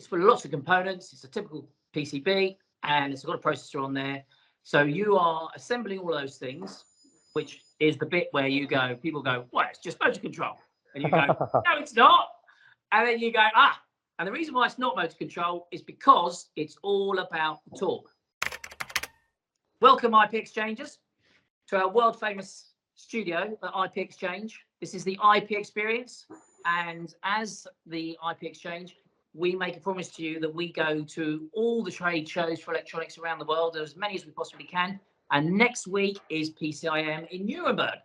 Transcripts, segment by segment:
It's full of lots of components. It's a typical PCB, and it's got a processor on there. So you are assembling all those things, which is the bit where you go, people go, well, it's just motor control. And you go, no, it's not. And then you go, and the reason why it's not motor control is because it's all about the torque. Welcome, IP Exchangers, to our world famous studio at IP Exchange. This is the ipXperience. And as the IP Exchange, we make a promise to you that we go to all the trade shows for electronics around the world, as many as we possibly can. And next week is PCIM in Nuremberg.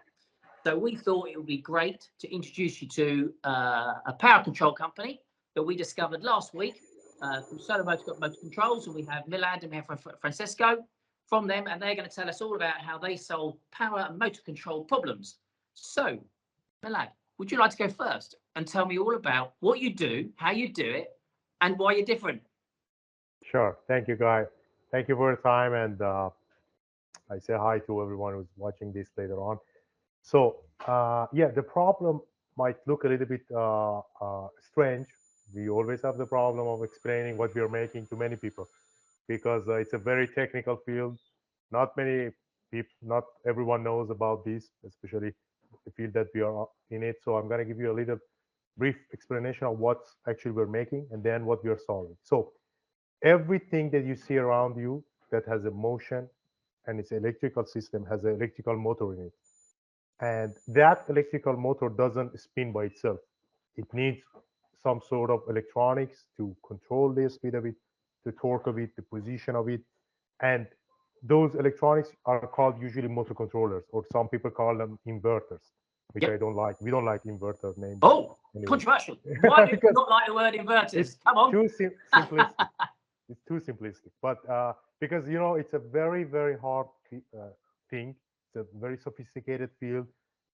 So we thought it would be great to introduce you to a power control company that we discovered last week called Solar Motor Controls. And we have Milad and Francesco from them, and they're going to tell us all about how they solve power and motor control problems. So, Milad, would you like to go first and tell me all about what you do, how you do it, and why you're different? Sure. Thank you, Guy. Thank you for your time, and I say hi to everyone who's watching this later on. So, yeah, the problem might look a little bit strange. We always have the problem of explaining what we are making to many people because it's a very technical field. Not many people, not everyone knows about this, especially the field that we are in it. So I'm going to give you a little brief explanation of what actually we're making and then what we are solving. So everything that you see around you that has a motion and its electrical system has an electrical motor in it. And that electrical motor doesn't spin by itself. It needs some sort of electronics to control the speed of it, the torque of it, the position of it. And those electronics are called usually motor controllers, or some people call them inverters, which I don't like. We don't like inverter names. Oh, anyway. Controversial. Why do you not like the word inverters? Come on. Too simplistic. It's too simplistic. But because, you know, it's a very, very hard thing. It's a very sophisticated field.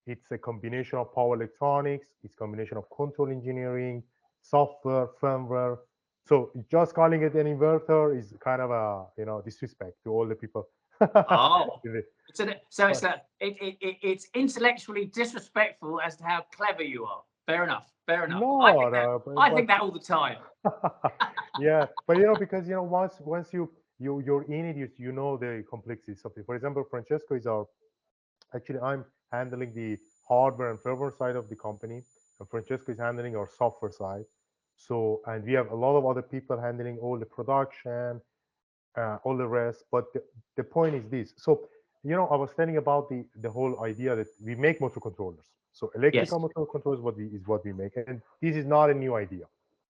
It's a combination of power electronics. It's a combination of control engineering, software, firmware. So just calling it an inverter is kind of a, you know, disrespect to all the people. Oh, it's intellectually disrespectful as to how clever you are. Fair enough. Fair enough. No, I think that all the time. Yeah, but you know, because you know, once you're in it, you know the complexity of something. For example, Francesco is our. Actually, I'm handling the hardware and firmware side of the company, and Francesco is handling our software side. So, and we have a lot of other people handling all the production, all the rest. But the point is this. So, you know, I was telling about the whole idea that we make motor controllers. So, electrical motor controllers is what we make, and this is not a new idea.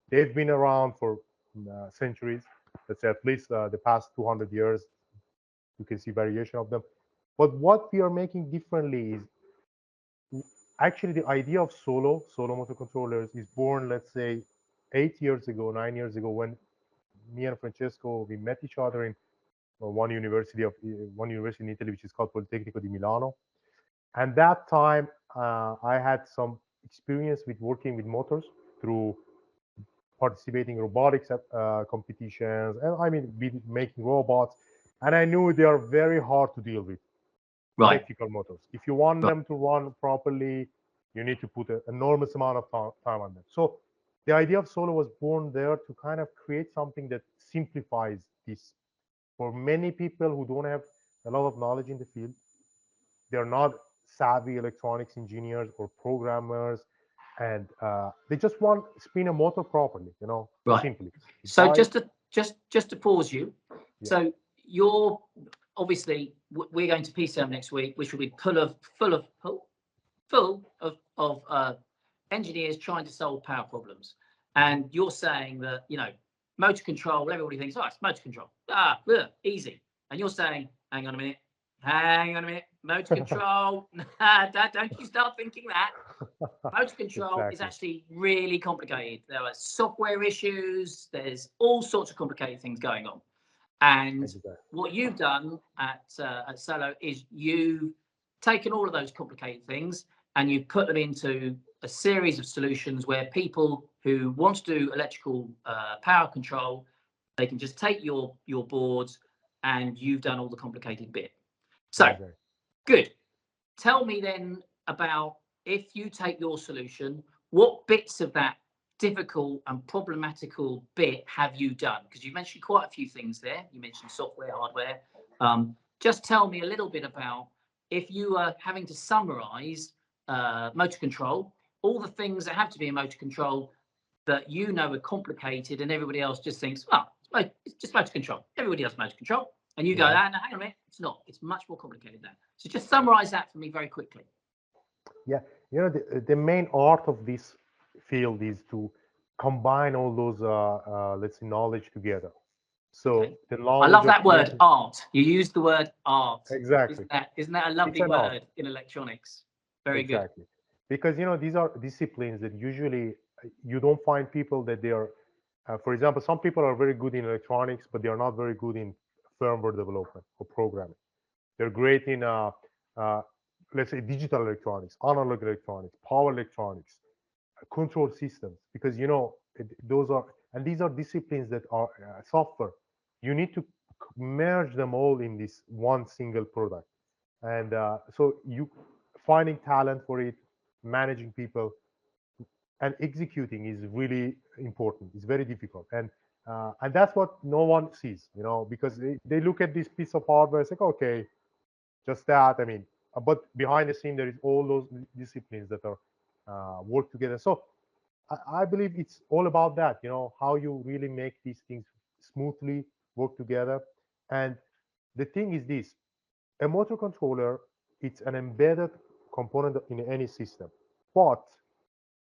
They've been around for centuries. Let's say at least the past 200 years. You can see variation of them. But what we are making differently is actually the idea of solo motor controllers is born, let's say, 8 years ago, 9 years ago, when me and Francesco, we met each other in one university in Italy, which is called Politecnico di Milano. And that time, I had some experience with working with motors through participating in robotics competitions, and I mean, making robots. And I knew they are very hard to deal with. Right. Electrical motors. If you want them to run properly, you need to put an enormous amount of time on them. So the idea of Solo was born there to kind of create something that simplifies this. For many people who don't have a lot of knowledge in the field, they're not savvy electronics engineers or programmers, and they just want to spin a motor properly, you know, simply. So just to pause you. Yeah. So you're obviously, we're going to PCIM next week, which will be full of engineers trying to solve power problems. And you're saying that, you know, motor control, everybody thinks, oh, it's motor control. Easy. And you're saying, hang on a minute, motor control. Don't you start thinking that. Motor control is actually really complicated. There are software issues. There's all sorts of complicated things going on. And what you've done at Solo is you've taken all of those complicated things and you've put them into a series of solutions where people who want to do electrical power control, they can just take your boards and you've done all the complicated bit. So, good. Tell me then about, if you take your solution, what bits of that difficult and problematical bit have you done? Because you mentioned quite a few things there. You mentioned software, hardware. Just tell me a little bit about, if you are having to summarize motor control, all the things that have to be in motor control that you know are complicated and everybody else just thinks, well, it's just motor control. Everybody does motor control. And you go, no, hang on a minute, it's not. It's much more complicated than that. So just summarize that for me very quickly. Yeah, you know, the main art of this field is to combine all those, let's say, knowledge together. So Okay. the I knowledge love of that word, creating, art. You used the word art. exactly, Isn't that a it's lovely an art, word in electronics? Very good. exactly, because you know these are disciplines that usually you don't find people that they are. For example, some people are very good in electronics, but they are not very good in firmware development or programming. They're great in, uh, let's say, digital electronics, analog electronics, power electronics, control systems, because you know those are, and these are disciplines that are software. You need to merge them all in this one single product, and so you finding talent for it, managing people, and executing is really important. It's very difficult, and that's what no one sees, you know, because they look at this piece of hardware, it's like, okay, just that. I mean, but behind the scene, there is all those disciplines that are work together. So I believe it's all about that. You know, how you really make these things smoothly work together. And the thing is this: a motor controller, it's an embedded component in any system. But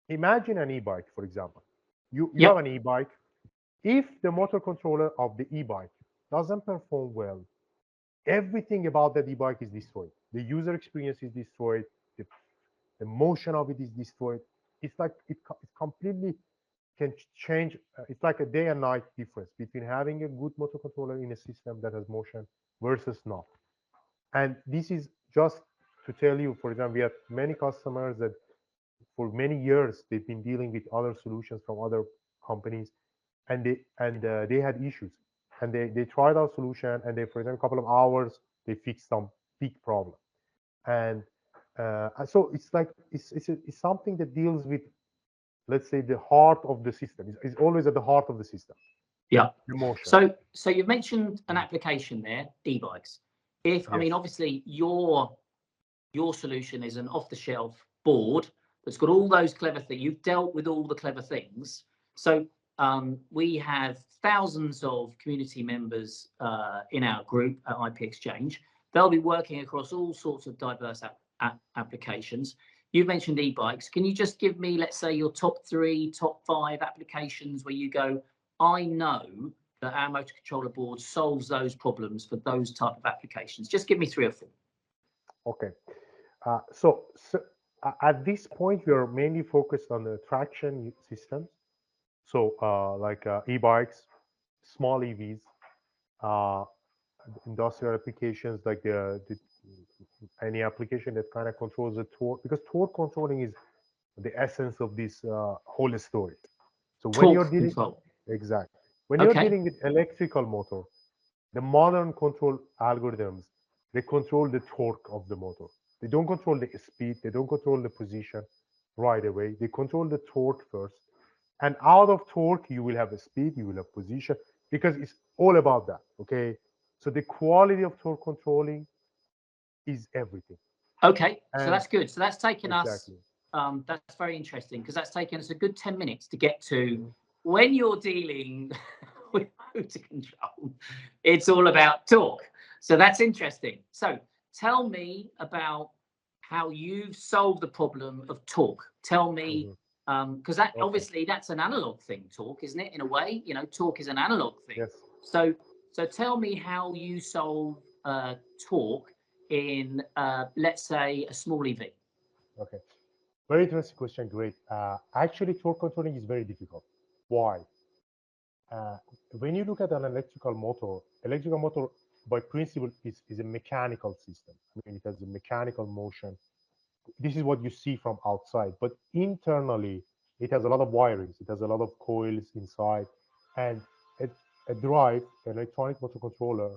imagine an e-bike, for example. You have Yep. an e-bike. If the motor controller of the e-bike doesn't perform well, everything about that e-bike is destroyed. The user experience is destroyed. The motion of it is destroyed. It's like it completely can change. It's like a day and night difference between having a good motor controller in a system that has motion versus not. And this is just to tell you, for example, we have many customers that for many years they've been dealing with other solutions from other companies, and they had issues, and they tried our solution, and they, for example, a couple of hours they fixed some big problem. And so it's like it's something that deals with, let's say, the heart of the system. It's always at the heart of the system, Yeah. emotion. So you've mentioned an application there, e-bikes. I Yes. mean, obviously your solution is an off-the-shelf board that's got all those clever things. You've dealt with all the clever things. So we have thousands of community members in our group at ipXchange. They'll be working across all sorts of diverse applications. You've mentioned e-bikes. Can you just give me, let's say, your top 3, top 5 applications where you go, I know that our motor controller board solves those problems for those type of applications? Just give me 3 or 4. Okay. So at this point, we are mainly focused on the traction systems. So like e-bikes, small EVs, uh, industrial applications like the any application that kind of controls the torque, because torque controlling is the essence of this whole story. So when you're Torque dealing, control. exactly, when you're Okay. dealing with electrical motor, the modern control algorithms, they control the torque of the motor. They don't control the speed, they don't control the position right away. They control the torque first. And out of torque, you will have a speed, you will have position, because it's all about that. Okay. So the quality of torque controlling is everything. Okay, so And that's good. So that's taken us, exactly. that's very interesting because that's taken us a good 10 minutes to get to Mhm. when you're dealing with motor control, it's all about torque. So that's interesting. So tell me about how you've solved the problem of torque. Tell me, Mhm. because that Okay. obviously that's an analog thing, torque, isn't it? In a way, torque is an analog thing. Yes. So, so tell me how you solve torque in, let's say, a small EV. Okay. Very interesting question. Great. Actually, torque controlling is very difficult. Why? When you look at an electrical motor by principle is a mechanical system. I mean, it has a mechanical motion. This is what you see from outside, but internally, it has a lot of wirings. It has a lot of coils inside, and a, a drive, an electronic motor controller,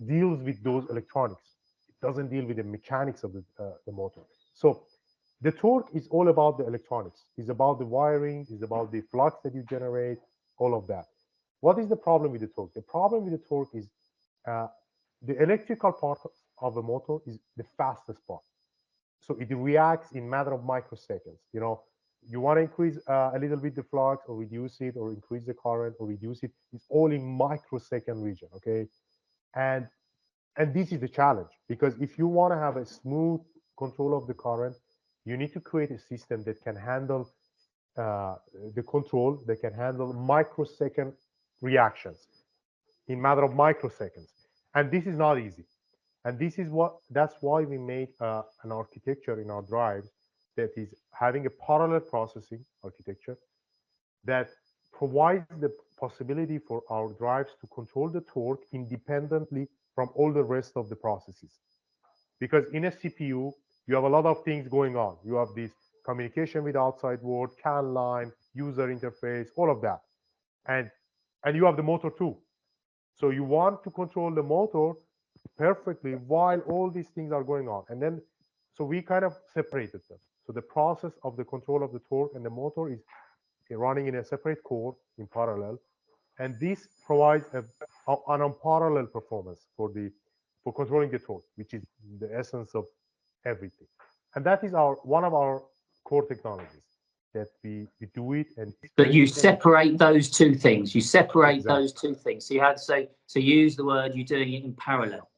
deals with those electronics. It doesn't deal with the mechanics of the motor. So The torque is all about the electronics. It's about the wiring. It's about the flux that you generate. All of that. What is the problem with the torque? The problem with the torque is uh, the electrical part of a motor is the fastest part. So it reacts in matter of microseconds. You want to increase a little bit the flux or reduce it or increase the current or reduce it. It's all in microsecond region. Okay, and and this is the challenge because if you want to have a smooth control of the current, you need to create a system that can handle uh, the control that can handle microsecond reactions in matter of microseconds, and this is not easy. And that's why we made an architecture in our drives that is having a parallel processing architecture that provides the possibility for our drives to control the torque independently from all the rest of the processes. Because in a CPU, you have a lot of things going on. You have this communication with outside world, CAN line, user interface, all of that. And and you have the motor too. So you want to control the motor perfectly while all these things are going on. And then, so we kind of separated them. So the process of the control of the torque and the motor is running in a separate core in parallel. And this provides an unparalleled performance for controlling the torque, which is the essence of everything. And that is one of our core technologies that we do it, and it's But very you simple. separate those two things. You separate Exactly. those two things. So you had to say, so you use the word, you're doing it in parallel.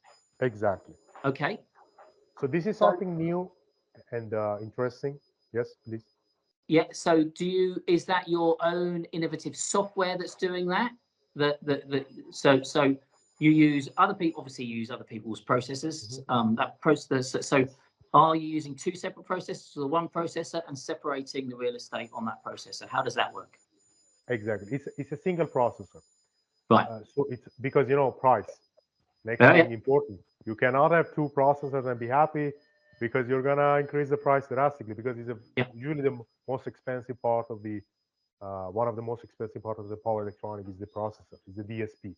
Exactly. Okay. So this is So something new and interesting. Yes, please. yeah. So is that your own innovative software that's doing that? So you use other people, obviously you use other people's processors. Mhm. That process. So are you using two separate processors or one processor and separating the real estate on that processor? How does that work? Exactly. It's a single processor. Right. So it's because price. Next Yeah. thing important. You cannot have two processors and be happy because you're gonna increase the price drastically because it's Yeah. usually the most expensive part of the one of the most expensive part of the power electronic is the processor, is the DSP.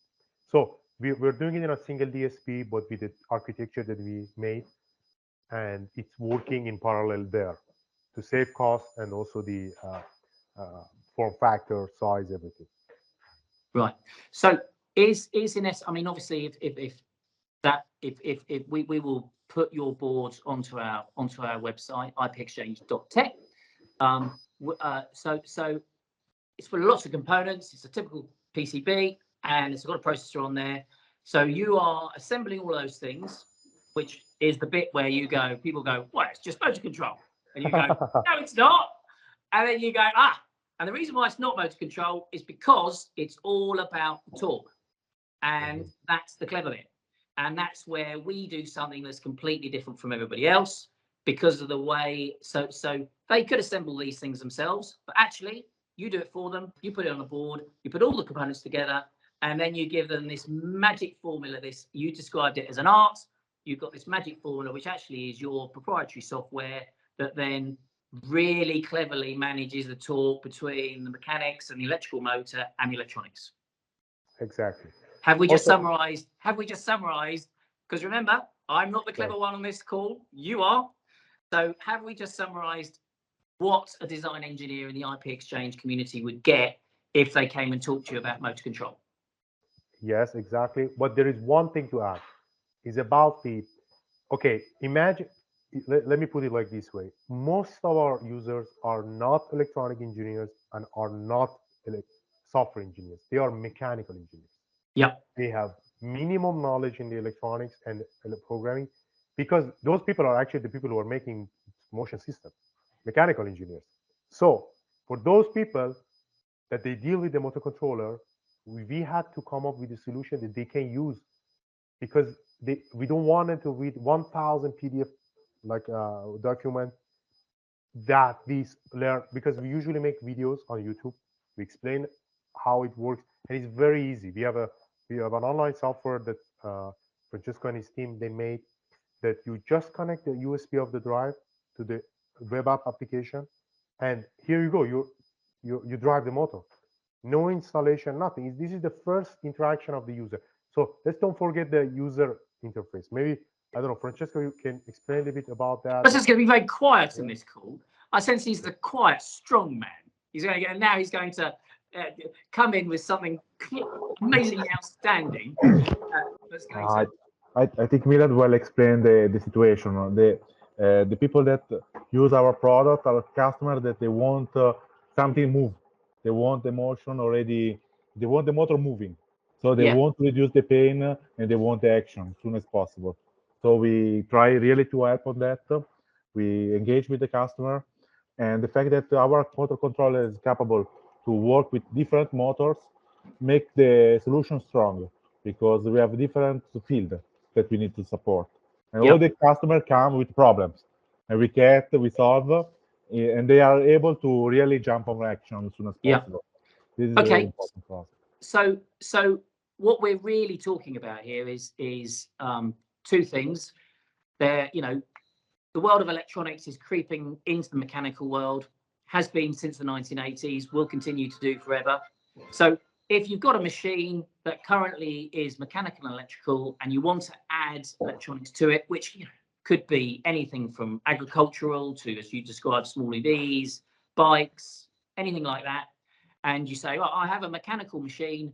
So we're doing it in a single DSP, but with the architecture that we made, and it's working in parallel there to save cost and also the form factor, size, everything. Right. So is in I mean, obviously, if we will put your boards onto our website ipexchange.tech. So it's for lots of components. It's a typical PCB, and it's got a processor on there. So you are assembling all those things, which is the bit where people go, well, it's just motor control, and you go, no, it's not. And then you go, ah. And the reason why it's not motor control is because it's all about the torque. And that's the clever bit. And that's where we do something that's completely different from everybody else because of the way. So they could assemble these things themselves, but actually you do it for them. You put it on a board, you put all the components together, and then you give them this magic formula. You described it as an art. You've got this magic formula, which actually is your proprietary software that then really cleverly manages the torque between the mechanics and the electrical motor and the electronics. Exactly. Have we just Also, summarized? Because remember, I'm not the clever one on this call. You are. So have we just summarized what a design engineer in the IP Exchange community would get if they came and talked to you about motor control? yes, exactly. But there is one thing to add. Is about the okay. Imagine. Let me put it like this way. Most of our users are not electronic engineers and are not software engineers. They are mechanical engineers. Yep. They have minimum knowledge in the electronics and programming because those people are actually the people who are making motion systems, mechanical engineers. So for those people that they deal with the motor controller, we had to come up with a solution that they can use because we don't want them to read 1,000 PDF like document that these learn because we usually make videos on YouTube. We explain how it works, and it's very easy. We have an online software that Francesco and his team they made that you just connect the USB of the drive to the web app application, and here you go. You drive the motor. No installation, nothing. This is the first interaction of the user. So let's don't forget the user interface. Maybe I don't know, Francesco, you can explain a bit about that. But it's going to be very quiet on this call. I sense he's the quiet, strong man. He's going to get, now he's going to come in with something amazingly outstanding. I think Milad well explained the situation. The people that use our product, our customers, that they want something move. They want the motion already. They want the motor moving. So they want to reduce the pain and they want the action as soon as possible. So we try really to help on that. We engage with the customer, and the fact that our motor controller is capable to work with different motors make the solution strong, because we have different field that we need to support, and all the customers come with problems, and we solve, and they are able to really jump on action as soon as possible. This is very important for us. So what we're really talking about here is two things. The world of electronics is creeping into the mechanical world, has been since the 1980s, will continue to do forever. So if you've got a machine that currently is mechanical and electrical, and you want to add electronics to it, which could be anything from agricultural to, as you described, small EVs, bikes, anything like that, and you say, well, I have a mechanical machine,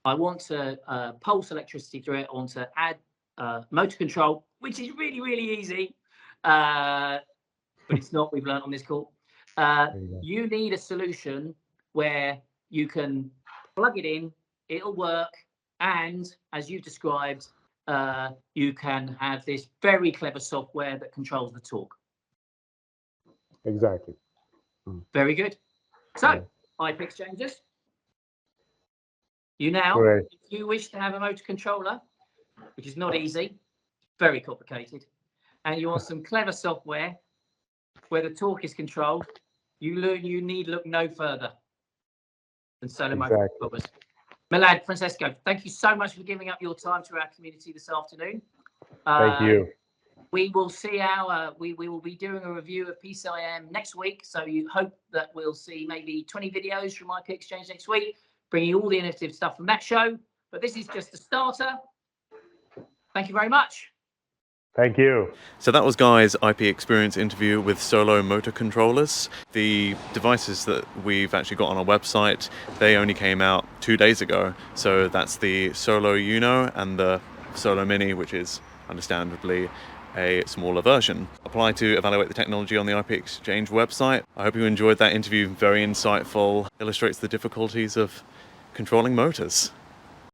I want to pulse electricity through it, I want to add motor control, which is really, really easy, but it's not, we've learned on this call. You need a solution where you can plug it in, it'll work, and as you described, you can have this very clever software that controls the torque. Exactly. Very good. So, ipXchangers, if you wish to have a motor controller, which is not easy, very complicated, and you want some clever software where the torque is controlled, you need look no further than Solar Motor Controllers. Milad, Francesco, thank you so much for giving up your time to our community this afternoon. Thank you. We will see we will be doing a review of PCIM next week, so you hope that we'll see maybe 20 videos from ipXchange next week, bringing all the innovative stuff from that show. But this is just a starter. Thank you very much. Thank you. So that was Guy's ipXperience interview with Solo Motor Controllers. The devices that we've actually got on our website, they only came out 2 days ago. So that's the Solo Uno and the Solo Mini, which is understandably a smaller version. Apply to evaluate the technology on the ipXchange website. I hope you enjoyed that interview. Very insightful, illustrates the difficulties of controlling motors.